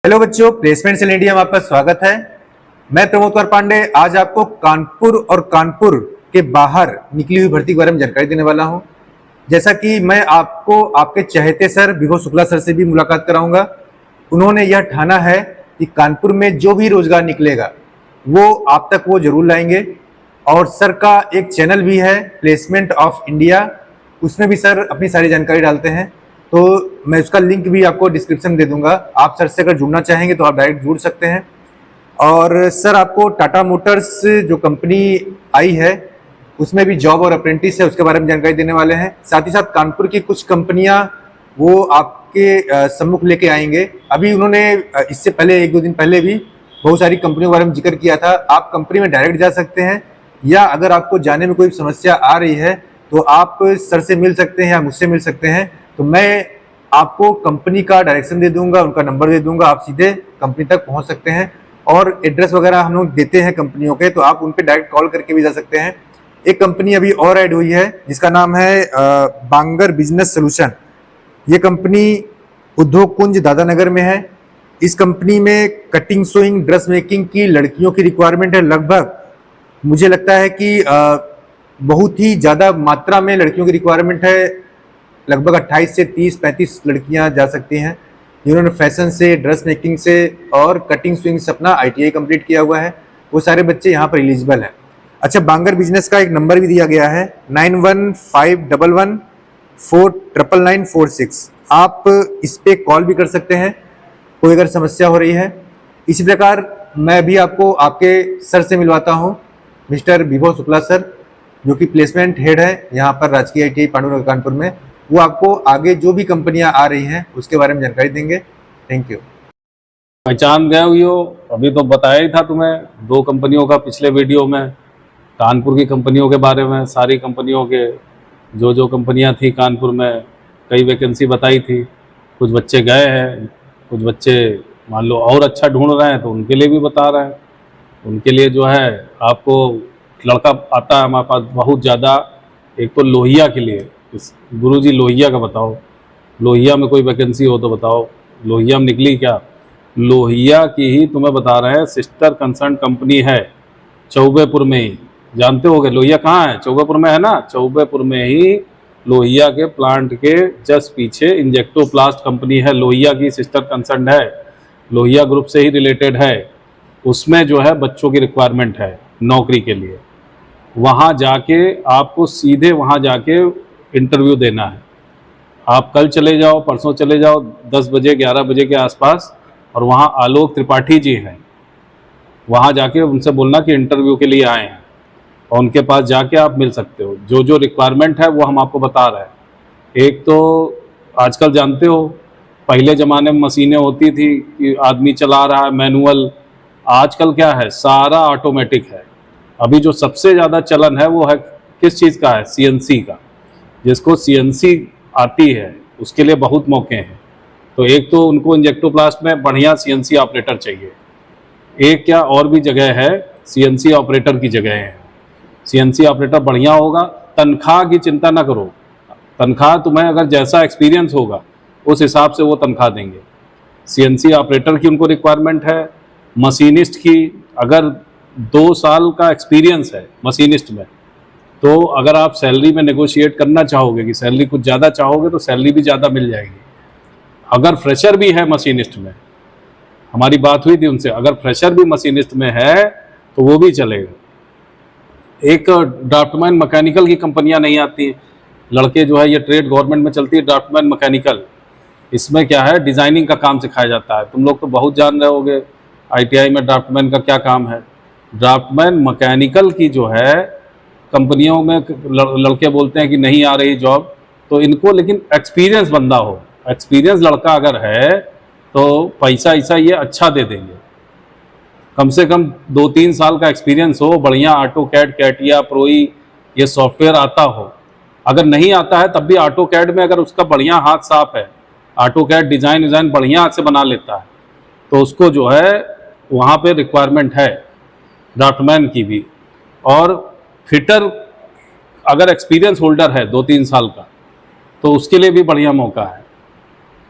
Hello बच्चों, placement cell India में आपका स्वागत है। मैं प्रमोद कुमार पांडे आज आपको कानपुर और कानपुर के बाहर निकली हुई भर्ती के बारे में जानकारी देने वाला हूं। जैसा कि मैं आपको आपके चहेते सर विभव शुक्ला सर से भी मुलाकात कराऊंगा। उन्होंने यह ठाना है कि कानपुर में जो भी रोजगार निकलेगा वो आप तक वो जरूर लाएंगे। और सर का एक चैनल भी है प्लेसमेंट ऑफ इंडिया, उसमें भी सर अपनी सारी जानकारी डालते हैं। तो मैं उसका लिंक भी आपको डिस्क्रिप्शन में दे दूंगा। आप सर से अगर जुड़ना चाहेंगे तो आप डायरेक्ट जुड़ सकते हैं। और सर आपको टाटा मोटर्स जो कंपनी आई है उसमें भी जॉब और अप्रेंटिस है, उसके बारे में जानकारी देने वाले हैं। साथ ही साथ कानपुर की कुछ कंपनियां वो आपके सम्मुख लेके आएंगे। अभी उन्होंने इससे पहले एक दो दिन पहले भी बहुत सारी कंपनियों के बारे में जिक्र किया था। आप कंपनी में डायरेक्ट जा सकते हैं, या अगर आपको जाने में कोई समस्या आ रही है तो आप सर से मिल सकते हैं या मुझसे मिल सकते हैं। तो मैं आपको कंपनी का डायरेक्शन दे दूंगा, उनका नंबर दे दूंगा, आप सीधे कंपनी तक पहुंच सकते हैं। और एड्रेस वगैरह हम लोग देते हैं कंपनियों के, तो आप उन पे डायरेक्ट कॉल करके भी जा सकते हैं। एक कंपनी अभी और ऐड हुई है जिसका नाम है बांगर बिजनेस सोल्यूशन। ये कंपनी उद्योग कुंज दादानगर में है। इस कंपनी में कटिंग, सोइंग, ड्रेस मेकिंग की लड़कियों की रिक्वायरमेंट है। लगभग मुझे लगता है कि बहुत ही ज़्यादा मात्रा में लड़कियों की रिक्वायरमेंट है। लगभग 28 से 30-35 लड़कियां जा सकती हैं जिन्होंने फैशन से, ड्रेस मेकिंग से और कटिंग स्विंग से अपना ITI कंप्लीट किया हुआ है। वो सारे बच्चे यहाँ पर एलिजिबल हैं। अच्छा, बांगर बिजनेस का एक नंबर भी दिया गया है 9151149946। आप इस पे कॉल भी कर सकते हैं कोई अगर समस्या हो रही है। इसी प्रकार मैं भी आपको आपके सर से मिलवाता हूँ, मिस्टर विभव शुक्ला सर, जो कि प्लेसमेंट हेड है यहाँ पर राजकीय ITI पांडुनगर कानपुर में। वो आपको आगे जो भी कंपनियां आ रही हैं उसके बारे में जानकारी देंगे। Thank you. पहचान गए हुई हो, अभी तो बताया ही था तुम्हें 2 कंपनियों का पिछले वीडियो में, कानपुर की कंपनियों के बारे में। सारी कंपनियों के जो कंपनियां थी कानपुर में, कई वैकेंसी बताई थी। कुछ बच्चे गए हैं, कुछ बच्चे मान लो और अच्छा ढूंढ रहे हैं तो उनके लिए भी बता रहे हैं। उनके लिए जो है आपको लड़का आता है हमारे पास बहुत ज़्यादा। एक तो लोहिया के लिए, गुरुजी लोहिया का बताओ, लोहिया में कोई वैकेंसी हो तो बताओ। लोहिया में निकली क्या? लोहिया की ही तुम्हें बता रहे हैं, सिस्टर कंसर्न कंपनी है चौबेपुर में ही। जानते होगे लोहिया कहाँ है? चौबेपुर में है ना। चौबेपुर में ही लोहिया के प्लांट के जस्ट पीछे इंजेक्टोप्लास्ट कंपनी है, लोहिया की सिस्टर कंसर्न है, लोहिया ग्रुप से ही रिलेटेड है। उसमें जो है बच्चों की रिक्वायरमेंट है नौकरी के लिए। वहाँ जाके आपको सीधे वहाँ जाके इंटरव्यू देना है। आप कल चले जाओ, परसों चले जाओ 10 बजे 11 बजे के आसपास, और वहाँ आलोक त्रिपाठी जी हैं। वहाँ जाके उनसे बोलना कि इंटरव्यू के लिए आए हैं, और उनके पास जाके आप मिल सकते हो। जो रिक्वायरमेंट है वो हम आपको बता रहे हैं। एक तो आजकल जानते हो, पहले ज़माने में मशीनें होती थी कि आदमी चला रहा है मैनुअल। आजकल क्या है, सारा ऑटोमेटिक है। अभी जो सबसे ज़्यादा चलन है वो है किस चीज़ का है? CNC का। जिसको CNC आती है उसके लिए बहुत मौके हैं। तो एक तो उनको इंजेक्टोप्लास्ट में बढ़िया CNC ऑपरेटर चाहिए। एक क्या और भी जगह है, CNC ऑपरेटर की जगह है। CNC ऑपरेटर बढ़िया होगा। तनख्वाह की चिंता ना करो, तनख्वाह तुम्हें अगर जैसा एक्सपीरियंस होगा उस हिसाब से वो तनख्वाह देंगे। CNC ऑपरेटर की उनको रिक्वायरमेंट है। मशीनिस्ट की अगर 2 साल का एक्सपीरियंस है मशीनिस्ट में, तो अगर आप सैलरी में नेगोशिएट करना चाहोगे कि सैलरी कुछ ज़्यादा चाहोगे तो सैलरी भी ज़्यादा मिल जाएगी। अगर फ्रेशर भी है मशीनिस्ट में, हमारी बात हुई थी उनसे, अगर फ्रेशर भी मशीनिस्ट में है तो वो भी चलेगा। एक ड्राफ्टमैन मैकेनिकल की कंपनियां नहीं आती हैं। लड़के जो है, ये ट्रेड गवर्नमेंट में चलती है ड्राफ्टमैन मैकेनिकल। इसमें क्या है, डिज़ाइनिंग का काम सिखाया जाता है। तुम लोग तो बहुत जान रहे होगे ITI में ड्राफ्टमैन का क्या काम है। ड्राफ्टमैन मैकेनिकल की जो है कंपनियों में लड़के बोलते हैं कि नहीं आ रही जॉब, तो इनको लेकिन एक्सपीरियंस बंदा हो। एक्सपीरियंस लड़का अगर है तो पैसा ऐसा ये अच्छा दे देंगे। कम से कम 2-3 साल का एक्सपीरियंस हो, बढ़िया AutoCAD, कैटिया, प्रोई ये सॉफ्टवेयर आता हो। अगर नहीं आता है तब भी AutoCAD में अगर उसका बढ़िया हाथ साफ है, AutoCAD डिज़ाइन बढ़िया से बना लेता है, तो उसको जो है वहाँ पे रिक्वायरमेंट है ड्राफ्टमैन की भी। और फिटर अगर एक्सपीरियंस होल्डर है 2-3 साल का, तो उसके लिए भी बढ़िया मौका है।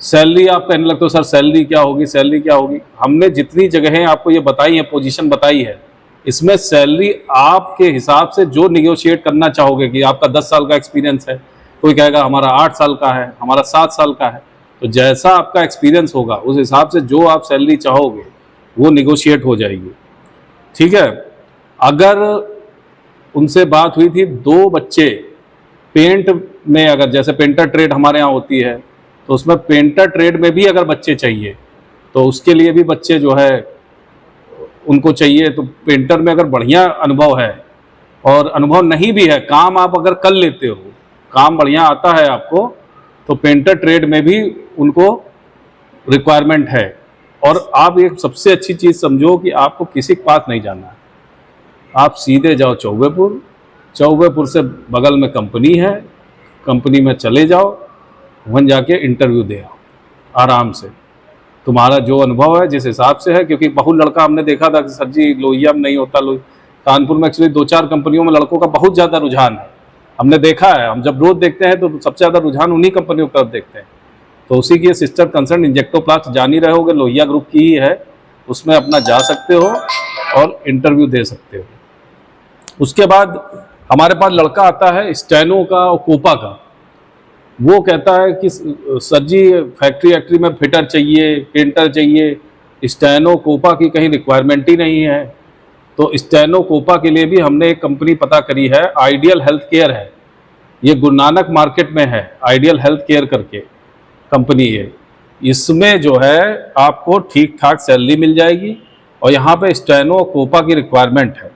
सैलरी आप कहने लगते हो सर सैलरी क्या होगी, सैलरी क्या होगी। हमने जितनी जगहें आपको ये बताई हैं, पोजीशन बताई है, इसमें सैलरी आपके हिसाब से जो निगोशिएट करना चाहोगे कि आपका 10 साल का एक्सपीरियंस है, कोई कहेगा हमारा 8 साल का है, हमारा 7 साल का है, तो जैसा आपका एक्सपीरियंस होगा उस हिसाब से जो आप सैलरी चाहोगे वो निगोशिएट हो जाएगी। ठीक है। अगर उनसे बात हुई थी, 2 बच्चे पेंट में, अगर जैसे पेंटर ट्रेड हमारे यहाँ होती है तो उसमें पेंटर ट्रेड में भी अगर बच्चे चाहिए तो उसके लिए भी बच्चे जो है उनको चाहिए। तो पेंटर में अगर बढ़िया अनुभव है और अनुभव नहीं भी है, काम आप अगर कर लेते हो, काम बढ़िया आता है आपको, तो पेंटर ट्रेड में भी उनको रिक्वायरमेंट है। और आप एक सबसे अच्छी चीज़ समझो कि आपको किसी के पास नहीं जाना है, आप सीधे जाओ चौबेपुर, चौबेपुर से बगल में कंपनी है, कंपनी में चले जाओ, वहाँ जाके इंटरव्यू दे आओ आराम से। तुम्हारा जो अनुभव है जिस हिसाब से है, क्योंकि बहुत लड़का हमने देखा था कि सर जी लोहिया में नहीं होता, कानपुर में एक्चुअली 2-4 कंपनियों में लड़कों का बहुत ज़्यादा रुझान है, हमने देखा है। हम जब रोज देखते हैं तो सबसे ज़्यादा रुझान उन्हीं कंपनियों की तरफ देखते हैं। तो उसी की सिस्टर कंसर्न इंजेक्टोप्लास्ट जान ही रहे होगे, लोहिया ग्रुप की ही है, उसमें अपना जा सकते हो और इंटरव्यू दे सकते हो। उसके बाद हमारे पास लड़का आता है स्टेनो का और कोपा का, वो कहता है कि सर जी फैक्ट्री में फिटर चाहिए, पेंटर चाहिए, स्टेनो कोपा की कहीं रिक्वायरमेंट ही नहीं है। तो स्टेनो कोपा के लिए भी हमने एक कंपनी पता करी है, आइडियल हेल्थ केयर है, ये गुरु नानक मार्केट में है, आइडियल हेल्थ केयर करके कंपनी है। इसमें जो है आपको ठीक ठाक सैलरी मिल जाएगी और यहाँ पे स्टेनो कोपा की रिक्वायरमेंट है।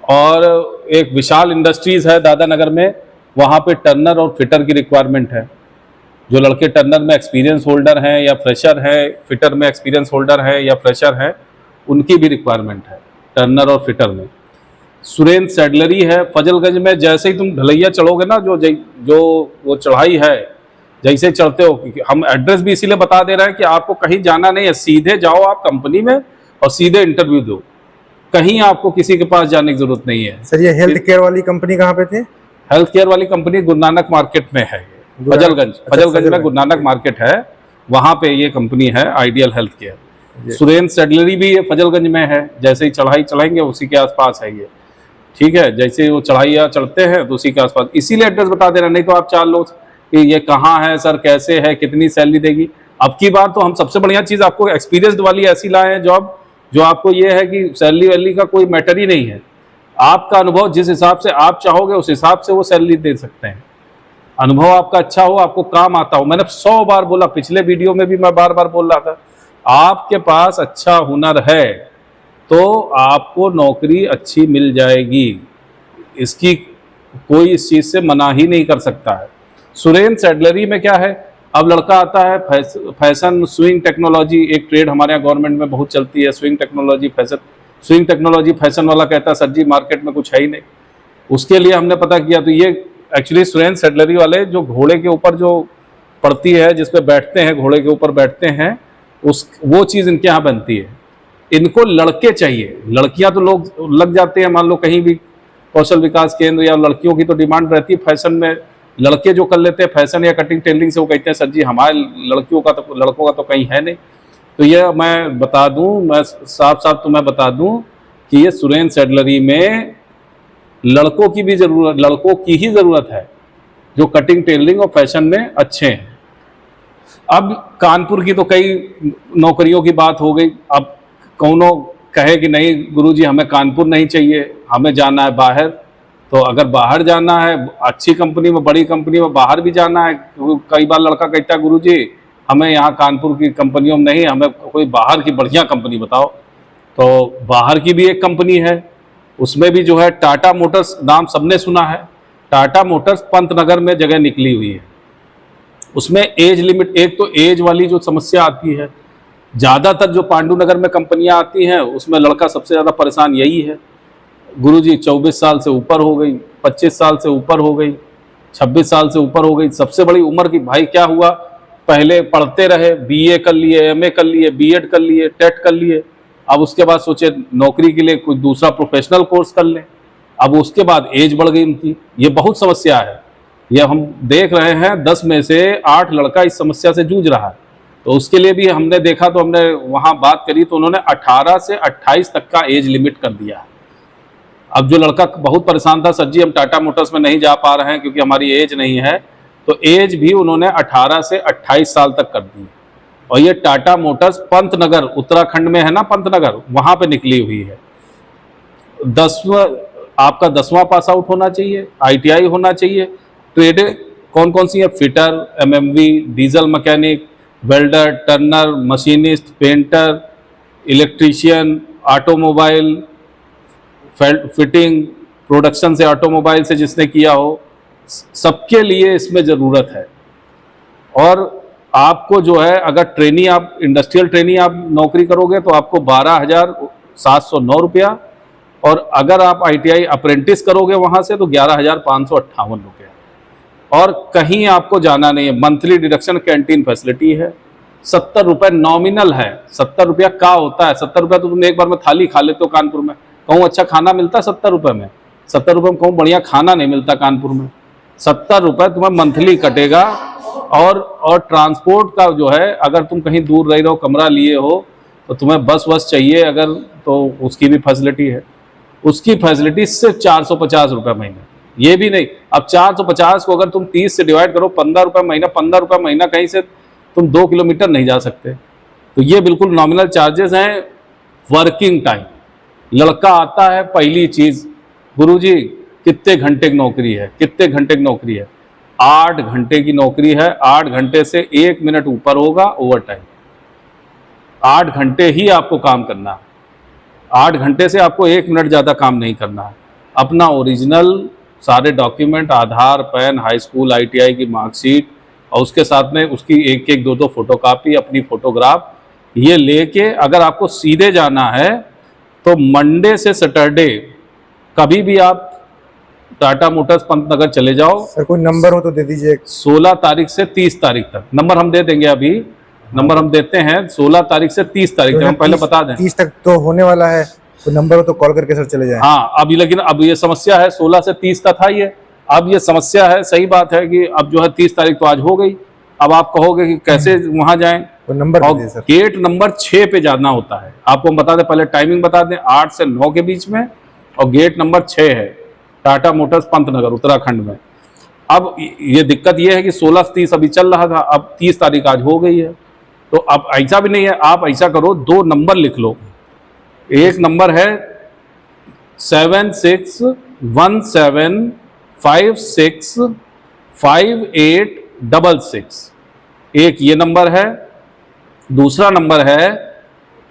और एक विशाल इंडस्ट्रीज़ है दादा नगर में, वहाँ पे टर्नर और फिटर की रिक्वायरमेंट है। जो लड़के टर्नर में एक्सपीरियंस होल्डर हैं या फ्रेशर हैं, फिटर में एक्सपीरियंस होल्डर हैं या फ्रेशर हैं, उनकी भी रिक्वायरमेंट है टर्नर और फिटर में। सुरेंद्र सैडलरी है फजलगंज में। जैसे ही तुम ढलैया चढ़ोगे ना, जो वो चढ़ाई है, जैसे चढ़ते हो, हम एड्रेस भी इसीलिए बता दे रहे हैं कि आपको कहीं जाना नहीं है, सीधे जाओ आप कंपनी में और सीधे इंटरव्यू दो, कहीं आपको किसी के पास जाने की जरूरत नहीं है। सर ये हेल्थ केयर वाली कंपनी कहाँ पे थी? हेल्थ केयर वाली कंपनी गुरु नानक मार्केट में है, फजलगंज में गुरु नानक मार्केट है, वहाँ पे ये कंपनी है ideal health care. Surendra saddlery भी ये फजलगंज में है, जैसे ही चढ़ाई चढ़ाएंगे उसी के आसपास है ये। ठीक है, जैसे वो चढ़ाइयाँ चढ़ते हैं तो उसी के आसपास, इसीलिए एड्रेस बता दे रहे हैं, नहीं तो आप 4 लोग कि ये कहाँ है सर, कैसे है, कितनी सैलरी देगी। अब की बार तो हम सबसे बढ़िया चीज़ आपको एक्सपीरियंस्ड वाली ऐसी लाए हैं जॉब, जो आपको ये है कि सैलरी वैलरी का कोई मैटर ही नहीं है, आपका अनुभव जिस हिसाब से आप चाहोगे उस हिसाब से वो सैलरी दे सकते हैं। अनुभव आपका अच्छा हो, आपको काम आता हो। मैंने 100 बार बोला, पिछले वीडियो में भी मैं बार बार बोल रहा था, आपके पास अच्छा हुनर है तो आपको नौकरी अच्छी मिल जाएगी, इसकी कोई इस चीज़ से मना ही नहीं कर सकता है। सुरेंद्र सैडलरी में क्या है, अब लड़का आता है फैशन स्विंग टेक्नोलॉजी, एक ट्रेड हमारे यहाँ गवर्नमेंट में बहुत चलती है, swing technology fashion. Swing technology fashion वाला कहता है सर जी मार्केट में कुछ है ही नहीं, उसके लिए हमने पता किया तो ये एक्चुअली सुरेंद्र सैडलरी वाले जो घोड़े के ऊपर जो पड़ती है, जिस पे बैठते हैं, घोड़े के ऊपर बैठते हैं, वो चीज़ इनके यहाँ बनती है। इनको लड़के चाहिए, लड़कियां तो लोग लग जाते हैं, मान लो कहीं भी कौशल विकास केंद्र, या लड़कियों की तो डिमांड रहती है फैशन में, लड़के जो कर लेते हैं फैशन या कटिंग टेलरिंग से, वो कहते हैं सर जी हमारे लड़कों का तो कहीं है नहीं। तो ये मैं बता दूं, मैं साफ साफ तुम्हें बता दूं कि ये सुरेंद्र सैडलरी में लड़कों की ही ज़रूरत है जो कटिंग टेलरिंग और फैशन में अच्छे हैं। अब कानपुर की तो कई नौकरियों की बात हो गई, अब कौनों कहे कि नहीं गुरुजी हमें कानपुर नहीं चाहिए, हमें जाना है बाहर। तो अगर बाहर जाना है, अच्छी कंपनी में, बड़ी कंपनी में बाहर भी जाना है, कई बार लड़का कहता है गुरुजी हमें यहाँ कानपुर की कंपनियों में नहीं, हमें कोई बाहर की बढ़िया कंपनी बताओ। तो बाहर की भी एक कंपनी है, उसमें भी जो है टाटा मोटर्स, नाम सबने सुना है, टाटा मोटर्स पंतनगर में जगह निकली हुई है। उसमें एज लिमिट, एक तो एज वाली जो समस्या आती है, ज़्यादातर जो पांडुनगर में कंपनियां आती हैं उसमें लड़का सबसे ज़्यादा परेशान यही है, गुरुजी 24 साल से ऊपर हो गई, 25 साल से ऊपर हो गई, 26 साल से ऊपर हो गई, सबसे बड़ी उम्र की। भाई क्या हुआ, पहले पढ़ते रहे, बीए कर लिए, एमए कर लिए, बीएड कर लिए, टेट कर लिए, अब उसके बाद सोचे नौकरी के लिए कोई दूसरा प्रोफेशनल कोर्स कर लें, अब उसके बाद एज बढ़ गई उनकी, ये बहुत समस्या है। ये हम देख रहे हैं 10 में से 8 लड़का इस समस्या से जूझ रहा है। तो उसके लिए भी हमने देखा, तो हमने वहाँ बात करी तो उन्होंने 18 से 28 तक का एज लिमिट कर दिया है। अब जो लड़का बहुत परेशान था, सर जी हम टाटा मोटर्स में नहीं जा पा रहे हैं क्योंकि हमारी एज नहीं है, तो एज भी उन्होंने 18 से 28 साल तक कर दी। और ये टाटा मोटर्स पंतनगर, उत्तराखंड में है ना पंतनगर, वहाँ पे निकली हुई है। आपका 10वां पास आउट होना चाहिए, ITI होना चाहिए। ट्रेड कौन कौन सी है? Fitter, MMV, diesel mechanic, welder, Turner, machinist, painter, electrician, automobile fitting, production से ऑटोमोबाइल से जिसने किया हो, सबके लिए इसमें ज़रूरत है। और आपको जो है, अगर ट्रेनी आप इंडस्ट्रियल ट्रेनी आप नौकरी करोगे तो आपको 12,709 रुपया, और अगर आप ITI अप्रेंटिस करोगे वहाँ से तो 11,558 रुपया। और कहीं आपको जाना नहीं है। मंथली डिडक्शन कैंटीन फैसिलिटी है। 70 रुपये नॉमिनल है। 70 रुपया का होता है? 70 रुपया तो तुम एक बार में थाली खा लेते हो कानपुर में। कहूँ अच्छा खाना मिलता है 70 रुपये में? 70 रुपये में कहूँ बढ़िया खाना नहीं मिलता कानपुर में। 70 रुपये तुम्हें मंथली कटेगा। और ट्रांसपोर्ट का जो है, अगर तुम कहीं दूर रह रहे हो, कमरा लिए हो, तो तुम्हें बस चाहिए अगर, तो उसकी भी फैसिलिटी है। उसकी फैसिलिटी सिर्फ 450 रुपये महीने। ये भी नहीं, अब 450 को अगर तुम 30 से डिवाइड करो, 15 रुपये महीना, 15 रुपये महीना, कहीं से तुम 2 किलोमीटर नहीं जा सकते। तो ये बिल्कुल नॉमिनल चार्जेस हैं। वर्किंग टाइम, लड़का आता है, पहली चीज़, गुरुजी कितने घंटे की नौकरी है? कितने घंटे की नौकरी है? 8 घंटे की नौकरी है। 8 घंटे से 1 मिनट ऊपर होगा ओवर टाइम। 8 घंटे ही आपको काम करना है। 8 घंटे से आपको 1 मिनट ज़्यादा काम नहीं करना है। अपना ओरिजिनल सारे डॉक्यूमेंट, आधार, पैन, हाई स्कूल, ITI की मार्कशीट, और उसके साथ में उसकी एक एक 2 फोटोकॉपी, अपनी फोटोग्राफ, ये लेके अगर आपको सीधे जाना है तो मंडे से सैटरडे कभी भी आप टाटा मोटर्स पंतनगर चले जाओ। सर कोई नंबर हो तो दे दीजिए। 16 तारीख से 30 तारीख तक नंबर हम दे देंगे। अभी नंबर हम देते हैं 16 तारीख से 30 तारीख तक। हम पहले बता दें 30 तक तो होने वाला है, तो नंबर हो तो कॉल करके सर चले जाएं। हाँ, अभी लेकिन अब ये समस्या है, 16 से 30 का था ये। अब ये समस्या है, सही बात है कि अब जो है 30 तारीख तो आज हो गई। अब आप कहोगे कि कैसे वहां जाएं? तो नंबर और दीजिए सर। गेट नंबर 6 पे जाना होता है। आपको हम बता दें, पहले टाइमिंग बता दें, 8 से 9 के बीच में, और गेट नंबर 6 है टाटा मोटर्स पंतनगर, उत्तराखंड में। अब ये दिक्कत ये है कि 16 से 30 अभी चल रहा था, अब 30 तारीख आज हो गई है। तो अब ऐसा भी नहीं है, आप ऐसा करो, 2 नंबर लिख लो। एक नंबर है 7617565866, एक ये नंबर है। दूसरा नंबर है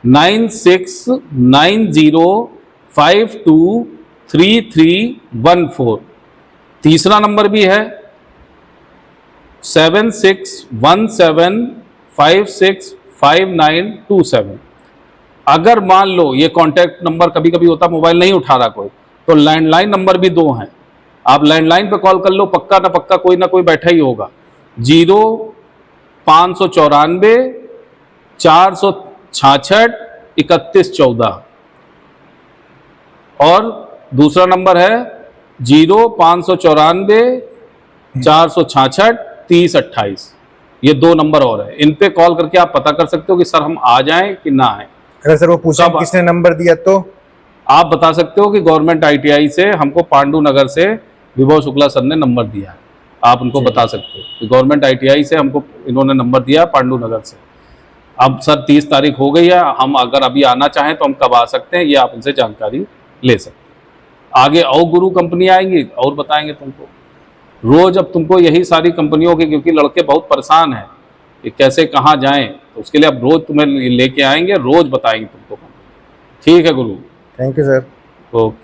9690523314। तीसरा नंबर भी है 7617565927। अगर मान लो ये कांटेक्ट नंबर कभी कभी होता मोबाइल नहीं उठा रहा कोई, तो लैंडलाइन नंबर भी 2 हैं। आप लैंडलाइन पे कॉल कर लो, पक्का ना कोई बैठा ही होगा। 0594 466 3114। और दूसरा नंबर है 0594 466 3028। ये 2 नंबर और है। इन पे कॉल करके आप पता कर सकते हो कि सर हम आ जाएं कि ना आए। अगर सर वो पूछे किसने नंबर दिया तो आप बता सकते हो कि गवर्नमेंट ITI से हमको पांडु नगर से विभव शुक्ला सर ने नंबर दिया है। आप उनको बता सकते हो कि गवर्नमेंट ITI से हमको इन्होंने नंबर दिया पांडु नगर से। अब सर 30 तारीख हो गई है, हम अगर अभी आना चाहें तो हम कब आ सकते हैं, ये आप उनसे जानकारी ले सकते हैं। आगे और गुरु कंपनी आएंगी और बताएंगे तुमको। रोज अब तुमको यही सारी कंपनियों के, क्योंकि लड़के बहुत परेशान हैं कि कैसे कहाँ जाएं, तो उसके लिए अब रोज तुम्हें लेके आएंगे, रोज बताएंगे तुमको। ठीक है गुरु, थैंक यू सर। ओके।